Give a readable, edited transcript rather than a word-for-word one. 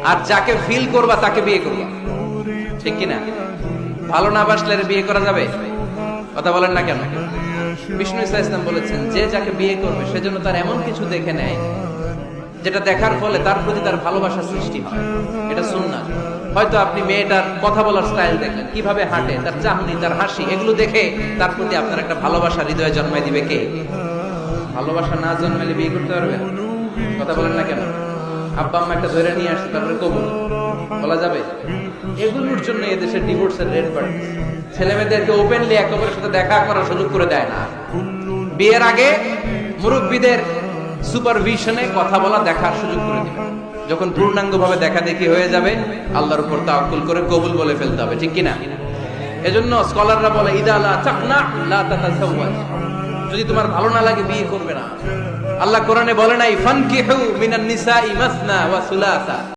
আর যাকে ফিল করবা তাকে বিয়ে করবা, ঠিক কিনা? ভালো না বাসলে বিয়ে করা যাবে? কথা বলেন না কেন? বিষ্ণু ইসা ইসলাম বলেছেন, যে যাকে বিয়ে করবে সেজন্য তার এমন কিছু দেখে নেয় যেটা দেখার ফলে তার প্রতি তার ভালোবাসা সৃষ্টি হয়। এটা সুন্নাত। হয়তো আপনি মেয়েটার কথা বলার স্টাইল দেখলেন, কিভাবে হাঁটে, তার চাহনি, তার হাসি, এগুলো দেখে তার প্রতি আপনার একটা ভালোবাসা হৃদয়ে জন্মায় দিবে কে? ভালোবাসা না জন্মালে বিয়ে করতে পারবেন? কথা বলেন না কেন? আব্বা আম্মা একটা ধরে নিয়ে আসছে, তারপরে কবুল বলা যাবে? এগুলোর জন্য এদেশে ডিভোর্সের রেট বাড়ে। ছেলে মেয়েদেরকে ওপেনলি একেবারে সাথে দেখা করার সুযোগ করে দেয় না। বিয়ের আগে মুরব্বীদের সুপারভিশনে কথা বলা, দেখার সুযোগ করে দিবে। যখন পূর্ণাঙ্গভাবে দেখা দেখি হয়ে যাবে, আল্লাহর উপর তাওয়াক্কুল করে কবুল বলে ফেলতে হবে, ঠিক কিনা? এজন্য স্কলাররা বলে, ইদা লা তাকনা লা তাতাযাওয়াজ, যদি তোমার ভালো না লাগে বিয়ে করবে না। আল্লাহ কোরআনে বলে নাই, ফানকিহু মিনান নিসাই মাসনা ওয়া সুলাসা।